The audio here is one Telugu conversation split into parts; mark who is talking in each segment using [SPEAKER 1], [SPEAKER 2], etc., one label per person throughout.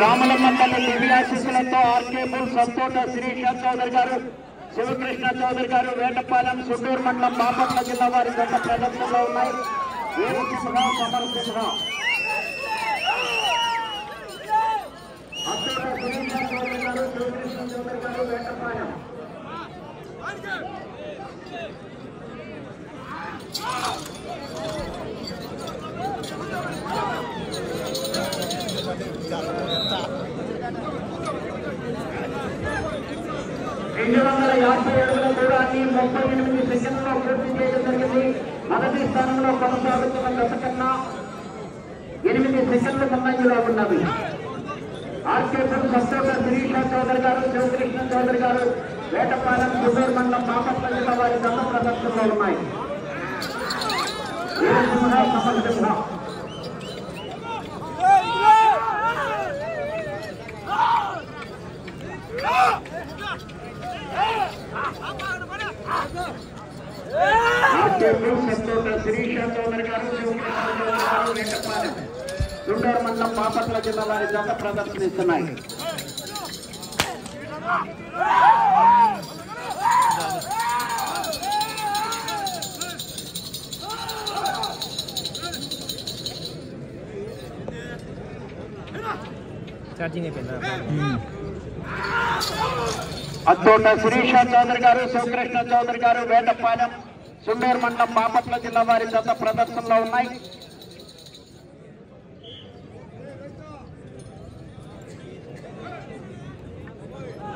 [SPEAKER 1] రామలమ్మ తల్లి దివ్యాశీస్సులతో ఆర్కే బుల్ సంతోష శిరీష చౌదరి గారు, శివకృష్ణ చౌదరి గారు, వేటపాలెం సుండూరు మండలం బాపట్ల జిల్లా వారి గత ప్రదర్శనలో ఉన్నాయి. దూరాన్ని 38 సెకండ్లో పూర్తి చేయడం జరిగింది. మొదటి స్థానంలో కొనసాగుతున్న గత కన్నా 8 సెకండ్ల ముందంజలో ఉన్నవి. ఆర్కేపురం సంతోష శిరీష చౌదరి గారు, శివకృష్ణ చౌదరి గారు, వేటపాలెం సుండూరు మండలం బాపట్ల జిల్లా వారి గత ప్రదర్శనలో ఉన్నాయి. శిరీష చౌదరి గారు, వేటపాలెం సుండూరు మండలం బాపట్ల జిల్లా వారి జత ప్రదర్శనిస్తున్నాయి. అత్తోట శిరీష చౌదరి గారు, శివకృష్ణ చౌదరి గారు, వేటపాలెం సుండూరు మండలం బాపట్ల జిల్లా వారి జత ప్రదర్శనలో ఉన్నాయి.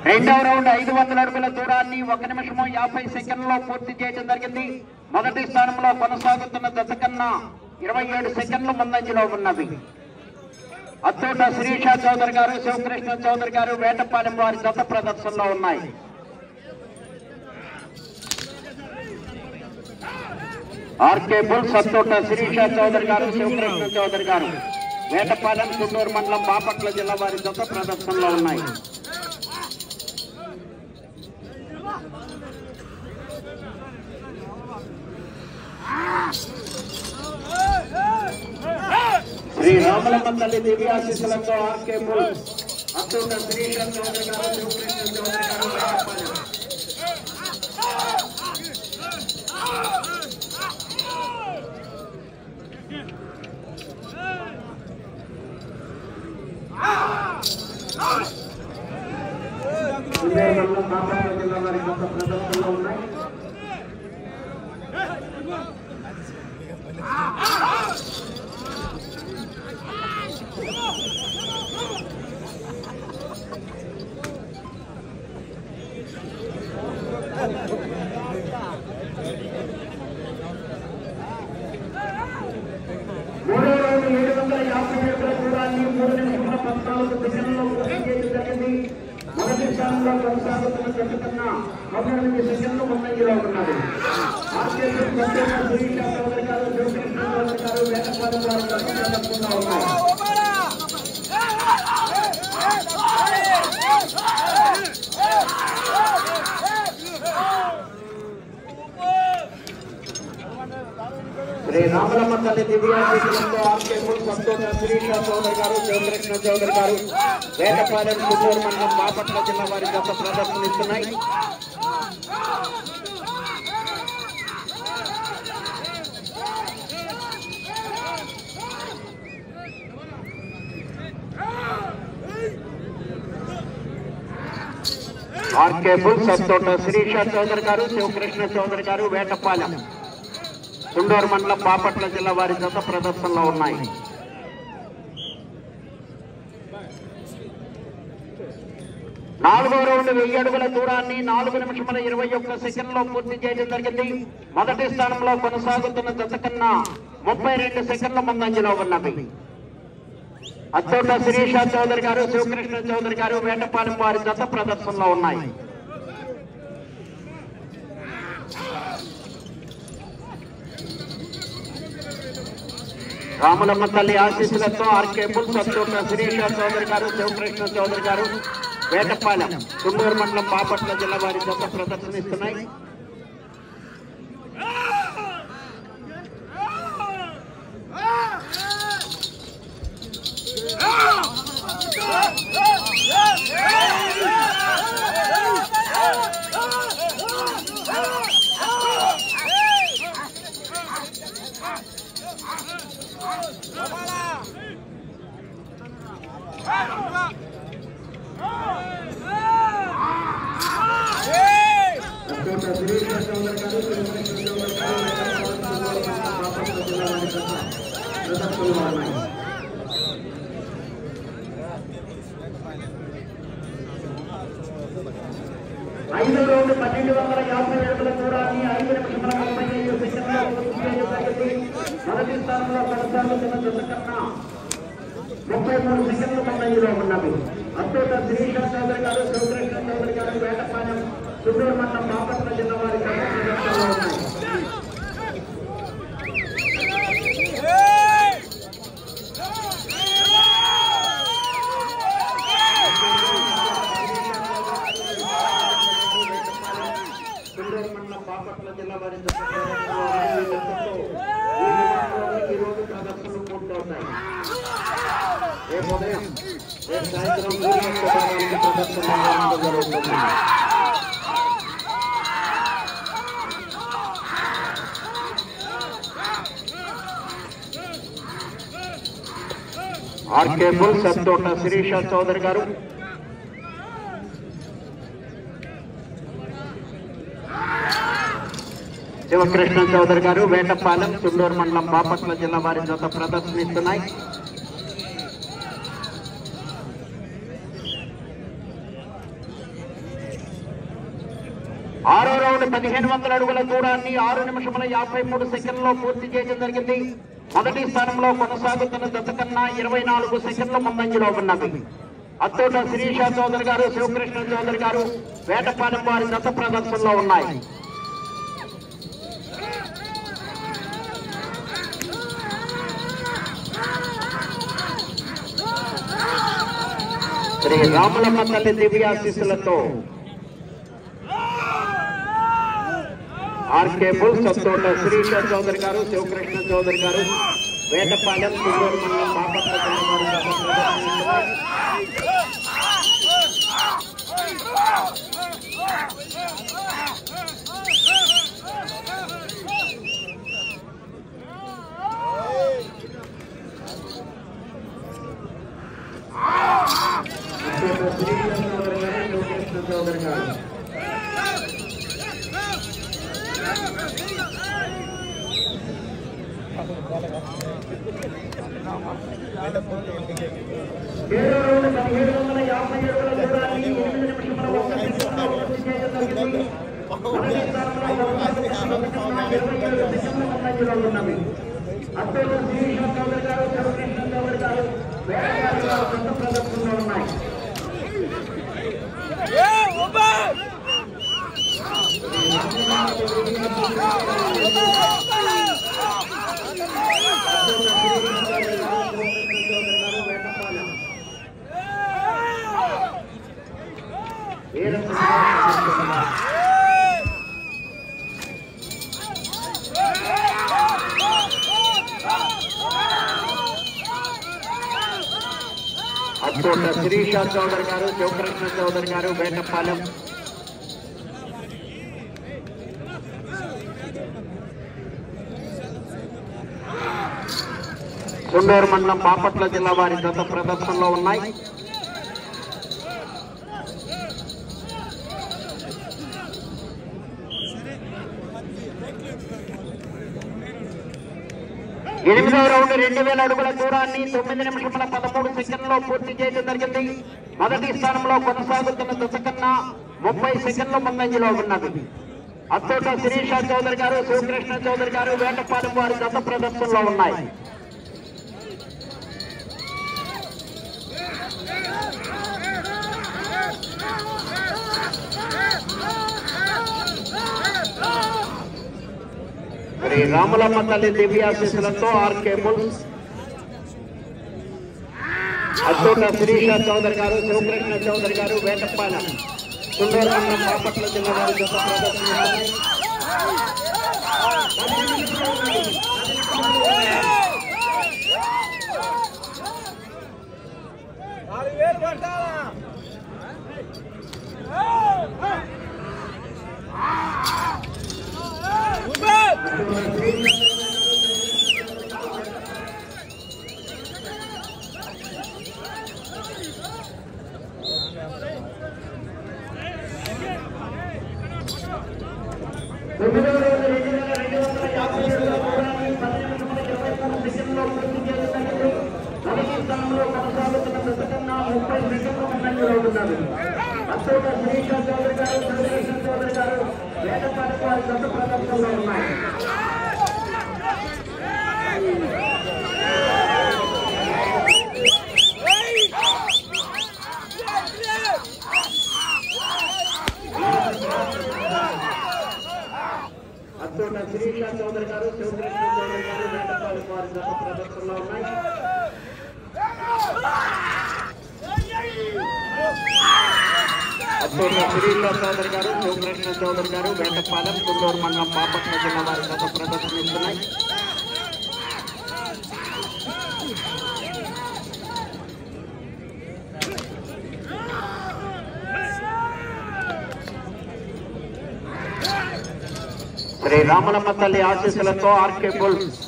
[SPEAKER 1] రెండవ రౌండ్ 500 అడుగుల దూరాన్ని 1 నిమిషం 50 సెకండ్లో పూర్తి చేయడం జరిగింది. మొదటి స్థానంలో కొనసాగుతున్న జత కన్నా 27 సెకండ్ల ముందంజలో ఉన్నవి. అత్తోట శిరీష చౌదరి గారు, శివకృష్ణ చౌదరి గారు, వేటపాలెం వారి జత ప్రదర్శనలో ఉన్నాయి. ఆర్కే బుల్స్ అత్తోట శిరీష చౌదరి గారు, శివకృష్ణ చౌదరి గారు, వేటపాలెం సుండూరు మండలం బాపట్ల జిల్లా వారి జత ప్రదర్శనలో ఉన్నాయి. శ్రీ రామలమ్మ తల్లి దివ్యాశీస్సులతో ఆర్కే బుల్స్ అత్తోట శిరీష చౌదరి గారు, శివకృష్ణ చౌదరి గారు, వేటపాలెం బాపట్ల జిల్లా వారి గత ప్రదర్శనలో ఉన్నాయి. మూడో రౌండ్ 750 మీటర్ల దూరాన్ని 3 నిమిషాల 14 సెకండ్లో పూర్తి చేయడం జరిగింది. మొదటి స్థానంలో కొనసాగుతున్న జట్టు కన్నా 18 సెకండ్లు ముందంజలో ఉన్నది. ఆర్కేపురం సంతోష శిరీష చౌదరి గారు, శివకృష్ణ చౌదరి గారు, వేటపాలెం వారి జత ప్రదర్శనలో ఉన్నాయి. శ్రీ రామలమ్మ తల్లి దివ్యాశీస్సులతో ఆర్కే బుల్స్ సంతోష శిరీష చౌదరి గారు, శివకృష్ణ చౌదరి గారు, వేటపాలెం సుండూరు మండలం బాపట్ల జిల్లా వారి గత ప్రదర్శనిస్తున్నాయి. ఆర్కే బుల్స్ అత్తోట శిరీష చౌదరి గారు, శివకృష్ణ చౌదరి గారు, వేటపాలెం సుండూరు మండలం బాపట్ల జిల్లా వారి జత ప్రదర్శనలో ఉన్నాయి. నాలుగో రౌండ్ 1000 అడుగుల దూరాన్ని 4 నిమిషముల 21 సెకండ్లో పూర్తి చేయడం జరిగింది. మొదటి స్థానంలో కొనసాగుతున్న జత కన్నా 32 సెకండ్ల ముందంజలో ఉన్నవి. అత్తోట శిరీష చౌదరి గారు, శివకృష్ణ చౌదరి గారు, వేటపాలెం వారి జత ప్రదర్శనలో ఉన్నాయి. రామలమ్మ తల్లి ఆశీస్సులతో ఆర్కే బుల్స్ అత్తోట శిరీష చౌదరి గారు, శివకృష్ణ చౌదరి గారు, వేటపాలెం సుండూరు మండలం బాపట్ల జిల్లా వారి జత ప్రదర్శనిస్తున్నాయి. ప్రదర్శనలో ఉన్నాయి. ఐదో రౌండ్ 1250 అడుగుల దూరాన్ని 5 నిమిషముల 35 సెకండ్లలో పూర్తి చేయడం జరిగింది. మొదటి స్థానంలో కొనసాగుతున్న జత కన్నా 33 సెకండ్ల ముందంజలో ఉన్నవి. అత్తోట శ్రీకృష్ణ చౌదరి గారు, శివకృష్ణ చౌదరి గారు, వేటపాలెం చుండూరు మండలం బాపట్ల జిల్లా వారి ప్రదర్శనలో ఉన్నాయి. బాపట్ల జిల్లా వారి ఈ రోజు ప్రదర్శనలు పూర్తవుతాయి. రేపు ఉదయం రేపు సాయంత్రం ప్రదర్శన జరుగుతుంది. ఆర్కే బుల్స్ అత్తోట శిరీష చౌదరి గారు, శివకృష్ణ చౌదరి గారు, వేటపాలెం చుండూరు మండలం బాపట్ల జిల్లా వారి జత ప్రదర్శనిస్తున్నాయి. ఆరో రౌండ్ 1500 అడుగుల దూరాన్ని 6 నిమిషముల 53 సెకండ్లలో పూర్తి చేయడం జరిగింది. మొదటి స్థానంలో కొనసాగుతున్న జత కన్నా 24 సెకండ్ల ముందంజలో ఉన్నది. అత్తోట శిరీష చౌదరి గారు, శివకృష్ణ చౌదరి గారు, వేటపాలెం వారి జత ప్రదర్శనలో ఉన్నాయి. శ్రీ రాములమ్మ తల్లి దివ్యాశీస్సులతో ఆర్కే బుల్స్ అత్తోట శిరీష చౌదరి గారు, శివకృష్ణ చౌదరి గారు, వేటపాలెం చుండూరు మండలం బాపట్ల జిల్లా వారి జత ప్రదర్శనిస్తున్నాయి. చౌదరి గారు ప్రదర్శనలో ఉన్నాయి. అత్తోట శిరీష చౌదరి గారు, శివకృష్ణ చౌదరి గారు, వేటపాలెం చుండూరు మండలం బాపట్ల జిల్లా వారి జత ప్రదర్శనలో ఉన్నాయి. ఎనిమిదవ రౌండ్ 2000 అడుగుల దూరాన్ని 9 నిమిషముల 13 సెకండ్లలో పూర్తి చేయడం జరిగింది. మొదటి స్థానంలో కొనసాగుతున్న జత కన్నా 30 సెకండ్ల ముందంజలో ఉన్నది. అత్తోట శిరీష చౌదరి గారు, శివకృష్ణ చౌదరి గారు, వేటపాలెం వారి జత ప్రదర్శనలో ఉన్నాయి. శ్రీ రాములమ్మ తల్లి దివ్యాశీస్సులతో ఆర్కే బుల్స్ అత్తోట శిరీష చౌదరి గారు, శివకృష్ణ చౌదరి గారు, వేటపాలెం చుండూరు మండలం బాపట్ల జిల్లా వారి జత ప్రదర్శనిస్తున్నాయి. శ్రీకృష్ణ చౌదరి గారు చంద్రకృష్ణ చౌదరి గారు వేటపాలెం వారి జత ప్రదర్శనలో ఉన్నాయి. అచ్చోట శ్రీకృష్ణ చౌదరి గారు చంద్రకృష్ణ చౌదరి గారు వేటపాలెం వారి జత ప్రదర్శనలో ఉన్నాయి. అచ్చోట శ్రీకృష్ణ చౌదరి గారు చంద్రకృష్ణ చౌదరి గారు వేటపాలెం కుందూరు మండలం బాపట్ల జిల్లా వారి జత ప్రదర్శనిస్తున్నాయి. శ్రీ రామలమ్మ తల్లి ఆశీస్సులతో ఆర్కే బుల్స్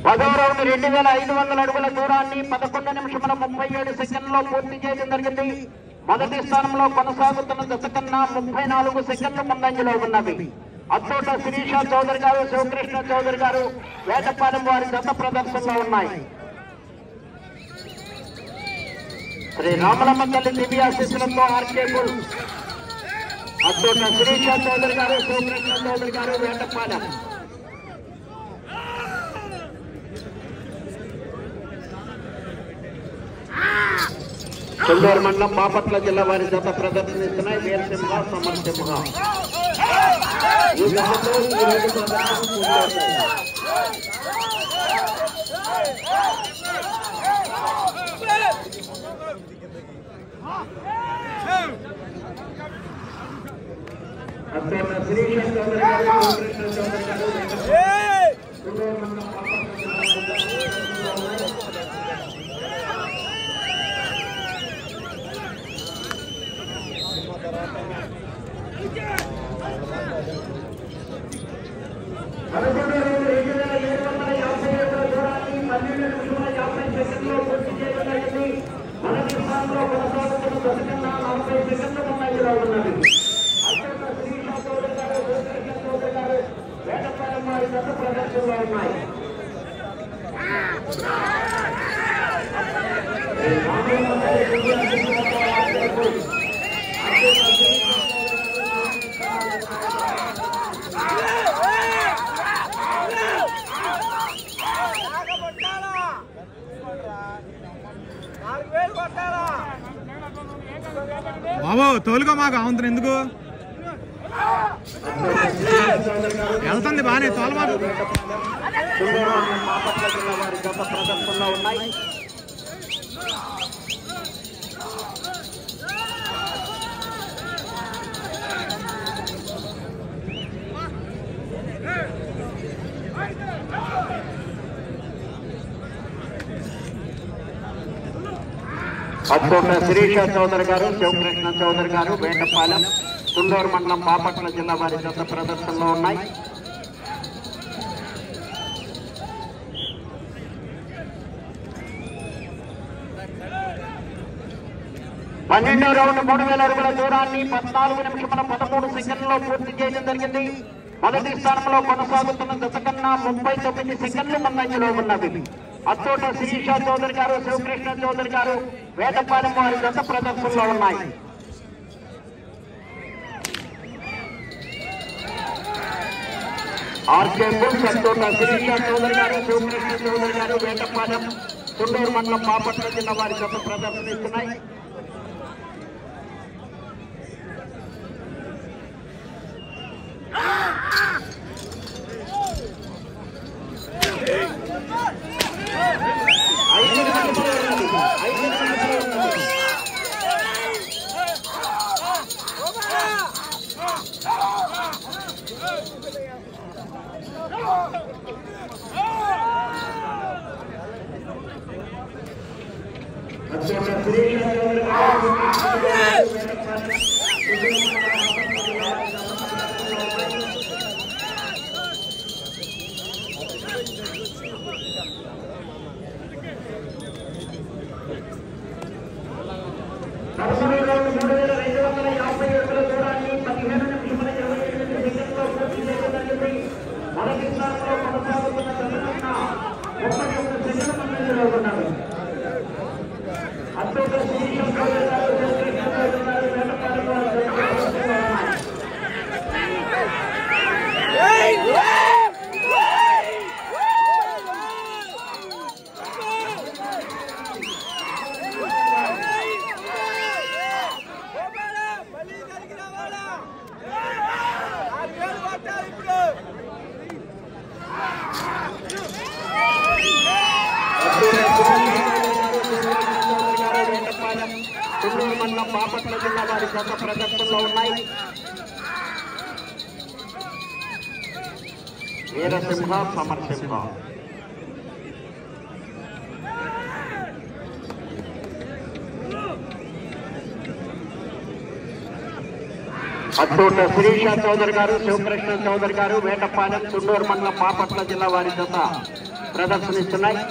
[SPEAKER 1] 10వ రౌండ్ 2500 అడుగుల దూరాన్ని 11 నిమిషముల 37 సెకండ్లో పూర్తి చేయడం జరిగింది. మొదటి స్థానంలో కొనసాగుతున్న జత కన్నా 34 సెకండ్లు ముందంజలో ఉన్నవి. అచ్చోట శిరీష చౌదరి గారు శివకృష్ణ చౌదరి గారు వేటపాలెం వారి జత ప్రదర్శనలో ఉన్నాయి. శ్రీ రామలమ్మ తల్లి దివ్యాశీస్సులతో ఆర్కే బుల్స్ అచ్చోట శిరీష చౌదరి గారు శివకృష్ణ చౌదరి గారు వేటపాలెం. కుందూరు మండలం బాపట్ల జిల్లా వారి జత ప్రదర్శనిస్తున్నాయి. వీరసింహ సమరసింహ శ్రీకృష్ణ చౌదరి గారు కృష్ణ చౌదరి గారు కుందూరు మండలం బాపట్ల జిల్లా ప్రదర్శనలో ఉన్నాయి.
[SPEAKER 2] బాబు తోలుగా మాకు అవంతరం ఎందుకు వెళ్తుంది బానే తోలు మాకు.
[SPEAKER 1] బాపట్ల జిల్లా వారి గత ప్రదర్శనలో ఉన్నాయి. అచ్చోట శిరీష చౌదరి గారు శివకృష్ణ చౌదరి గారు వేటపాలెం కుందూరు మండలం బాపట్ల జిల్లా వారి జత ప్రదర్శనలో ఉన్నాయి. పన్నెండో రౌండ్ 3000 అడుగుల దూరాన్ని 14 నిమిషముల 13 సెకండ్లో పూర్తి చేయడం జరిగింది. మొదటి స్థానంలో కొనసాగుతున్న జత కన్నా 39 సెకండ్లు ముందంజలో ఉన్నవి. అచ్చోట శిరీష చౌదరి గారు శివకృష్ణ చౌదరి గారు వేటపాలెం వారి జత ప్రదర్శనలో ఉన్నాయి. ఆర్కే బుల్స్ అచ్చోట శిరీష చౌదరి గారు శివకృష్ణ చౌదరి గారు వేటపాలెం కుందూరు మండలం బాపట్ల జిల్లా వారి జత ప్రదర్శనిస్తున్నాయి. ముందంజలో ఉన్నారు. అత్యంత తుళ్ళూరు మండలం బాపట్ల జిల్లా వారి గత ప్రదర్శనలో ఉన్నాయి. వీరసింహ సమరసింహ అత్తోట శిరీష చౌదరి గారు, శివకృష్ణ చౌదరి గారు, వేటపాలెం, తుళ్ళూరు మండలం బాపట్ల జిల్లా వారి గత ప్రదర్శనిస్తున్నాయి.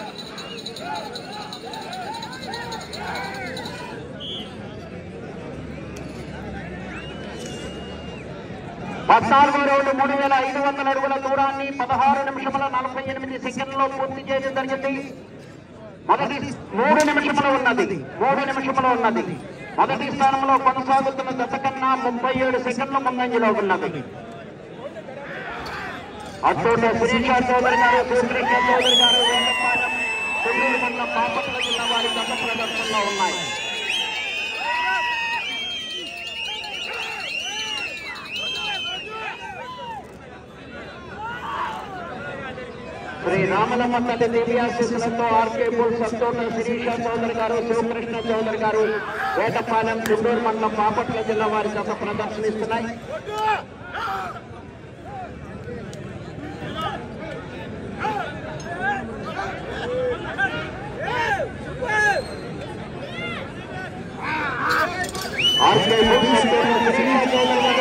[SPEAKER 1] పద్నాలుగో రౌండ్ 3500 అడుగుల దూరాన్ని 16 నిమిషముల 48 సెకండ్లో పూర్తి చేయడం జరిగింది. మొదటి 3 నిమిషములు ఉన్నది. మొదటి స్థానంలో కొనసాగుతున్న జత కన్నా 37 సెకండ్ల ముందంజలో ఉన్నది. అత్తోట శిరీష చౌదరి గారు, శివకృష్ణ చౌదరి గారు, వేటపాలెం, తుళ్ళూరు మండలం బాపట్ల జిల్లా వారి గత ప్రదర్శనలో ఉన్నాయి. శ్రీ రామలమ్మ తల్లి దివ్యాశీస్సులతో ఆర్కే బుల్ సత్తోట శిరీష చౌదరి గారు, శివకృష్ణ చౌదరి గారు, వేటపాలెం, తుళ్ళూరు మండలం బాపట్ల జిల్లా వారి గత ప్రదర్శనిస్తున్నాయి. ఆర్కే బుల్ సత్తోట శిరీష చౌదరి గారు,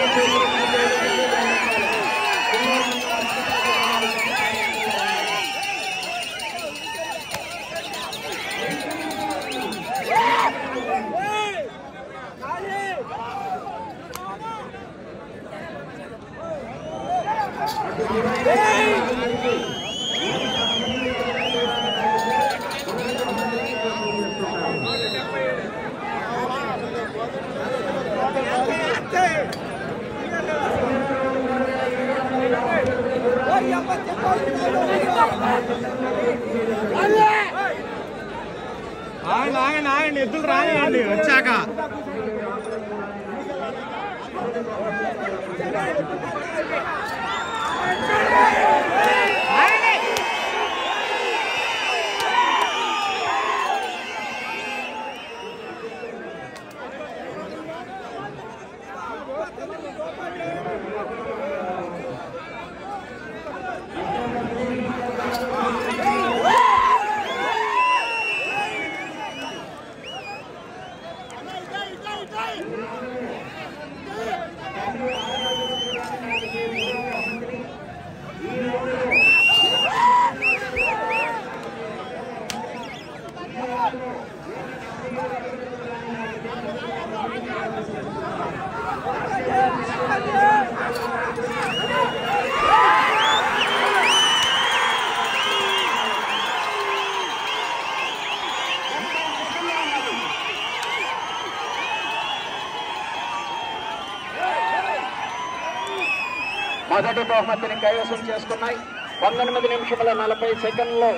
[SPEAKER 2] ఆయన ఎద్దులు రానివ్వండి వచ్చాక. మొదటి బహుమతిని కైవసం చేసుకున్నాయి. 19 నిమిషముల 40 సెకండ్లో